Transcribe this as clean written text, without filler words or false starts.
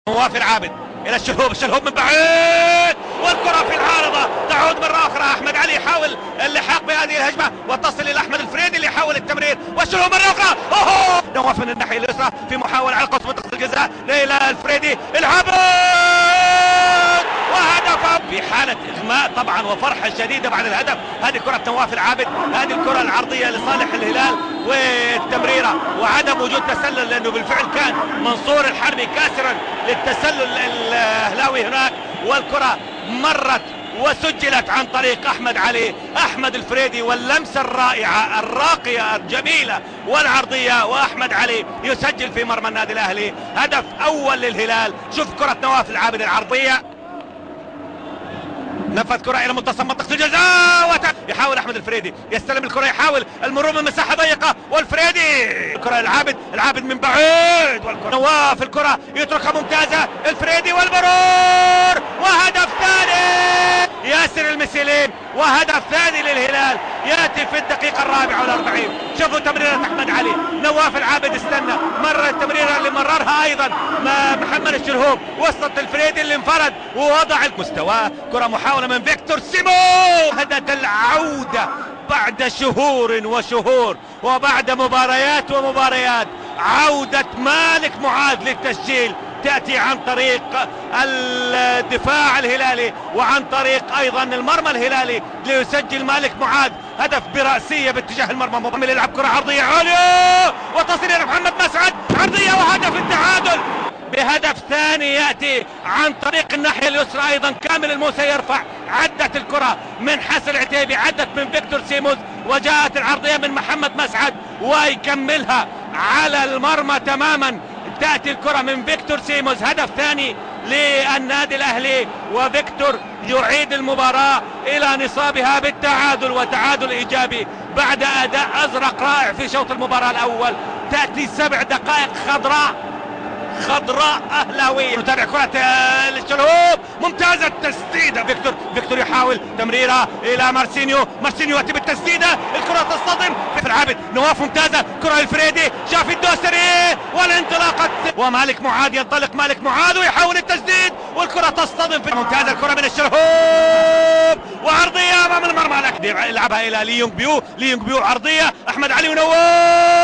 نواف العابد الى الشلهوب من بعيد، والكرة في العارضة تعود مرة أخرى. أحمد علي يحاول اللحاق بهذه الهجمة وتصل إلى أحمد الفريدي اللي يحاول التمرير، والشلهوب مرة أخرى. أوه، نواف من الناحية اليسرى في محاولة على قصف منطقة الجزاء إلى الفريدي العابد، وهدف في حالة إغماء طبعا وفرحة شديدة بعد الهدف. هذه كرة نواف العابد، هذه الكرة العرضية لصالح الهلال والتمريرة وعدم وجود تسلل، لأنه بالفعل كان منصور الحربي كاسرا للتسلل الأهلاوي هناك، والكرة مرت وسجلت عن طريق أحمد علي أحمد الفريدي، واللمسة الرائعة الراقية الجميلة والعرضية، وأحمد علي يسجل في مرمى النادي الأهلي هدف أول للهلال. شوف كرة نواف العابد العرضية، نفذ كرة إلى منتصف منطقة الجزاء يحاول أحمد الفريدي يستلم الكرة، يحاول المرور من مساحة ضيقة، والفريدي الكرة العابد من بعيد، والكرة نواف الكرة يتركها ممتازة، الفريدي والمرور، وهدف ثاني ياسر المسيليم، وهدف ثاني للهلال يأتي في الدقيقة 44. شوفوا تمريرة أحمد علي، نواف العابد استنى، مرة التمريرة اللي مررها أيضا محمد الشلهوب، وسط الفريدي اللي انفرد ووضع المستوى. كرة محاولة من فيكتور سيمو، هدت العودة بعد شهور وشهور وبعد مباريات ومباريات، عودة مالك معاذ للتسجيل تأتي عن طريق الدفاع الهلالي وعن طريق أيضا المرمى الهلالي ليسجل مالك معاذ هدف برأسية باتجاه المرمى. مضمل يلعب كرة عرضية عالية وتصل إلى محمد مسعد، عرضية وهدف التعادل بهدف ثاني يأتي عن طريق الناحية اليسرى. أيضا كامل الموسى يرفع، عدت الكرة من حسن العتيبي، عدت من فيكتور سيموز، وجاءت العرضية من محمد مسعد ويكملها على المرمى تماما. تأتي الكرة من فيكتور سيموز، هدف ثاني للنادي الأهلي، وفيكتور يعيد المباراة إلى نصابها بالتعادل، وتعادل إيجابي بعد أداء أزرق رائع في شوط المباراة الأول. تأتي 7 دقائق خضراء أهلاوية. نتابع كرة الشلهوب، ممتازة التسديدة، فيكتور يحاول تمريرة إلى مارسينيو يأتي بالتسديدة، الكرة تصطدم في العابد، نواف ممتازة، كرة الفريدي، شاف الدوسري والانطلاقة، ومالك معاذ ينطلق، مالك معاذ ويحاول التسديد، والكرة تصطدم في ممتازة الكرة من الشلهوب، وعرضية أمام المرمى، لكن يلعبها إلى ليونغ بيو عرضية، أحمد علي ونواف.